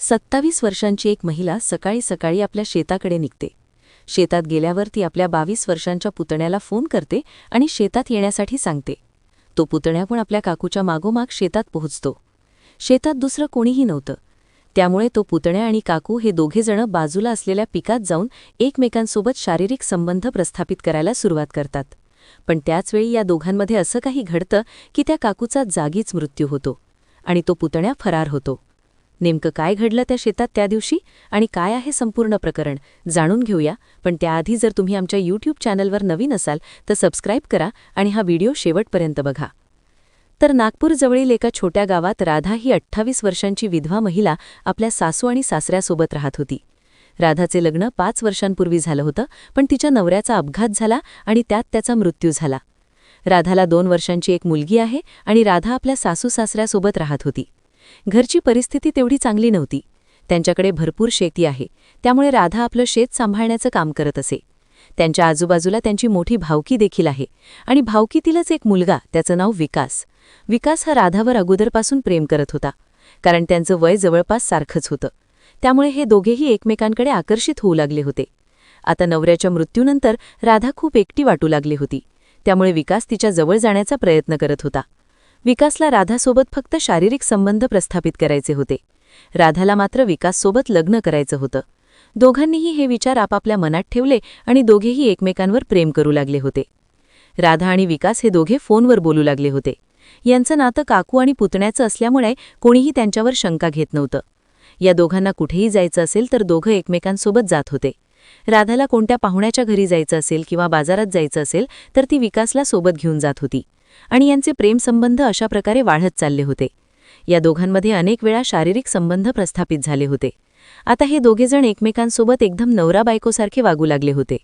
27 वर्षांची एक महिला सकाळी सकाळी आपल्या शेताकडे निघते. शेतात गेल्यावर ती आपल्या 22 वर्षांच्या पुतण्याला फोन करते आणि शेतात येण्यासाठी सांगते. तो पुतण्या पण आपल्या काकूच्या मागोमाग शेतात पोहोचतो. शेतात दुसरं कोणीही नव्हतं. त्यामुळे तो पुतण्या आणि काकू हे दोघेजण बाजूला असलेल्या पिकात जाऊन एकमेकांसोबत शारीरिक संबंध प्रस्थापित करायला सुरुवात करतात. पण त्याचवेळी या दोघांमध्ये असं काही घडतं की त्या काकूचा जागीच मृत्यू होतो आणि तो पुतण्या फरार होतो. नेमकं काय घडलं त्या शेतात त्या दिवशी आणि काय आहे संपूर्ण प्रकरण जाणून घेऊया. पण त्याआधी जर तुम्ही आमच्या यूट्यूब चॅनलवर नवीन असाल तर सबस्क्राईब करा आणि हा व्हिडिओ शेवटपर्यंत बघा. तर नागपूरजवळील एका छोट्या गावात राधा ही 28 वर्षांची विधवा महिला आपल्या सासू आणि सासऱ्यासोबत राहत होती. राधाचे लग्न 5 वर्षांपूर्वी झालं होतं, पण तिच्या नवऱ्याचा अपघात झाला आणि त्यात त्याचा मृत्यू झाला. राधाला 2 वर्षांची एक मुलगी आहे आणि राधा आपल्या सासू सासऱ्यासोबत राहत होती. घरची परिस्थिती तेवढी चांगली नव्हती. त्यांच्याकडे भरपूर शेती आहे, त्यामुळे राधा आपलं शेत सांभाळण्याचं काम करत असे. त्यांच्या आजूबाजूला त्यांची मोठी भावकी देखील आहे आणि भावकीतीलच एक मुलगा, त्याचं नाव विकास. विकास हा राधावर अगोदरपासून प्रेम करत होता, कारण त्यांचं वय जवळपास सारखंच होतं. त्यामुळे हे दोघेही एकमेकांकडे आकर्षित होऊ लागले होते. आता नवऱ्याच्या मृत्यूनंतर राधा खूप एकटी वाटू लागली होती, त्यामुळे विकास तिच्या जवळ जाण्याचा प्रयत्न करत होता. विकासला राधासोबत फक्त शारीरिक संबंध प्रस्थापित करायचे होते. राधाला मात्र विकाससोबत लग्न करायचं होतं. दोघांनीही हे विचार आपापल्या मनात ठेवले आणि दोघेही एकमेकांवर प्रेम करू लागले होते. राधा आणि विकास हे दोघे फोनवर बोलू लागले होते. यांचं नातं काकू आणि पुतण्याचं असल्यामुळे कोणीही त्यांच्यावर शंका घेत नव्हतं. या दोघांना कुठेही जायचं असेल तर दोघं एकमेकांसोबत जात होते. राधाला कोणत्या पाहुण्याच्या घरी जायचं असेल किंवा बाजारात जायचं असेल तर ती विकासला सोबत घेऊन जात होती आणि यांचे प्रेमसंबंध अशा प्रकारे वाढत चालले होते. या दोघांमध्ये अनेक वेळा शारीरिक संबंध प्रस्थापित झाले होते. आता हे दोघेजण एकमेकांसोबत एकदम नवरा बायकोसारखे वागू लागले होते.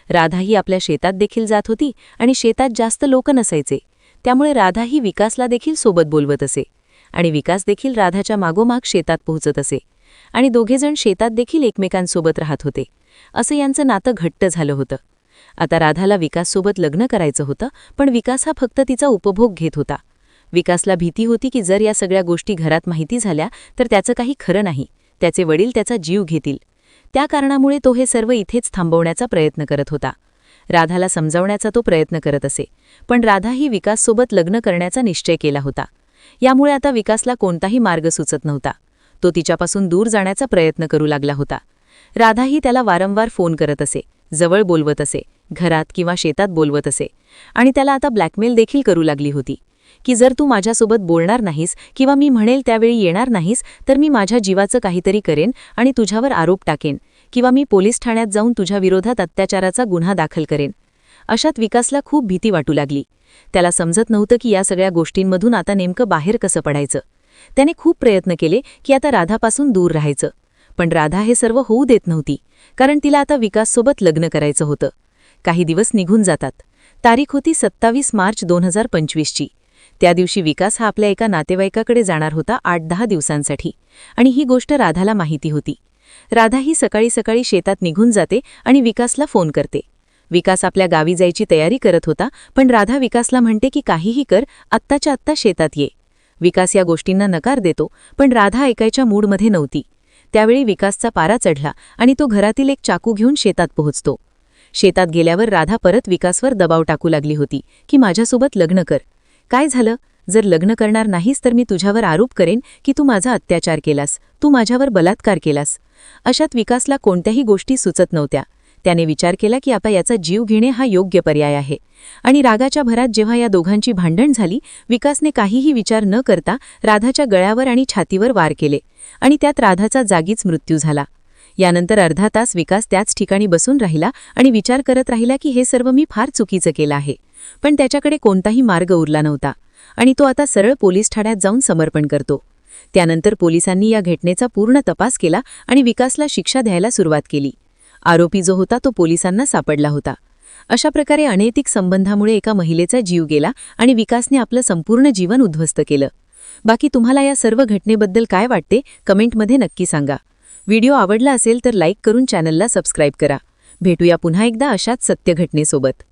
राधाही आपल्या शेतात देखील जात होती आणि शेतात जास्त लोक नसायचे, त्यामुळे राधाही विकासला देखील सोबत बोलवत असे आणि विकास देखील राधाच्या मागोमाग शेतात पोहोचत असे आणि दोघेजण शेतात देखील एकमेकांसोबत राहत होते. असं यांचं नातं घट्ट झालं होतं. आता राधाला विकाससोबत लग्न करायचं होतं, पण विकास हा फक्त तिचा उपभोग घेत होता. विकासला भीती होती की जर या सगळ्या गोष्टी घरात माहिती झाल्या तर त्याचं काही खरं नाही, त्याचे वडील त्याचा जीव घेतील. त्या कारणामुळे तो हे सर्व इथेच थांबवण्याचा प्रयत्न करत होता. राधाला समजावण्याचा तो प्रयत्न करत असे, पण राधाही विकाससोबत लग्न करण्याचा निश्चय केला होता. यामुळे आता विकासला कोणताही मार्ग सुचत नव्हता. तो तिच्यापासून दूर जाण्याचा प्रयत्न करू लागला होता. राधाही त्याला वारंवार फोन करत असे, जवळ बोलवत असे, घरात किंवा शेतात बोलवत असे आणि त्याला आता ब्लॅकमेल देखील करू लागली होती की जर तू माझ्यासोबत बोलणार नाहीस किंवा मी म्हणेल त्यावेळी येणार नाहीस तर मी माझ्या जीवाचं काहीतरी करेन आणि तुझ्यावर आरोप टाकेन किंवा मी पोलीस ठाण्यात जाऊन तुझ्या विरोधात अत्याचाराचा गुन्हा दाखल करेन. अशात विकासला खूप भीती वाटू लागली. त्याला समजत नव्हतं की या सगळ्या गोष्टींमधून आता नेमकं बाहेर कसं पडायचं. त्याने खूप प्रयत्न केले की आता राधापासून दूर राहायचं, पण राधा हे सर्व होऊ देत नव्हती, कारण तिला आता विकाससोबत लग्न करायचं होतं. काही दिवस निघून जातात. तारीख होती 27 मार्च 2025ची. त्या दिवशी विकास हा आपल्या एका नातेवाईकाकडे जाणार होता 8-10 दिवसांसाठी आणि ही गोष्ट राधाला माहिती होती. राधा ही सकाळी सकाळी शेतात निघून जाते आणि विकासला फोन करते. विकास आपल्या गावी जायची तयारी करत होता, पण राधा विकासला म्हणते की काहीही कर, आत्ताच्या आत्ता शेतात ये. विकास या गोष्टींना नकार देतो, पण राधा ऐकायच्या मूडमध्ये नव्हती. त्यावेळी विकासचा पारा चढला आणि तो घरातील एक चाकू घेऊन शेतात पोहोचतो. शेतात गेल्यावर राधा परत विकासवर दबाव टाकू लागली होती की माझ्यासोबत लग्न कर. काय झालं? जर लग्न करणार नाहीस तर मी तुझ्यावर आरोप करेन की तू माझा अत्याचार केलास, तू माझ्यावर बलात्कार केलास. अशात विकासला कोणत्याही गोष्टी सुचत नव्हत्या. त्याने विचार केला की आता याचा जीव घेणे हा योग्य पर्याय आहे आणि रागाच्या भरात जेव्हा या दोघांची भांडण झाली, विकासने काहीही विचार न करता राधाच्या गळ्यावर आणि छातीवर वार केले आणि त्यात राधाचा जागीच मृत्यू झाला. यानंतर अर्धा तास विकास त्याच ठिकाणी बसून राहिला आणि विचार करत राहिला की हे सर्व मी फार चुकीचं केलं आहे, पण त्याच्याकडे कोणताही मार्ग उरला नव्हता आणि तो आता सरळ पोलीस ठाण्यात जाऊन समर्पण करतो. त्यानंतर पोलिसांनी या घटनेचा पूर्ण तपास केला आणि विकासला शिक्षा द्यायला सुरुवात केली. आरोपी जो होता तो पोलिसांना सापडला होता. अशा प्रकारे अनैतिक संबंधामुळे एका महिलेचा जीव गेला आणि विकासने आपलं संपूर्ण जीवन उद्ध्वस्त केलं. बाकी तुम्हाला या सर्व घटनेबद्दल काय वाटते कमेंटमध्ये नक्की सांगा. व्हिडिओ आवडला असेल तर लाईक करून चॅनलला सबस्क्राईब करा. भेटूया पुन्हा एकदा अशाच सत्य घटनेसोबत.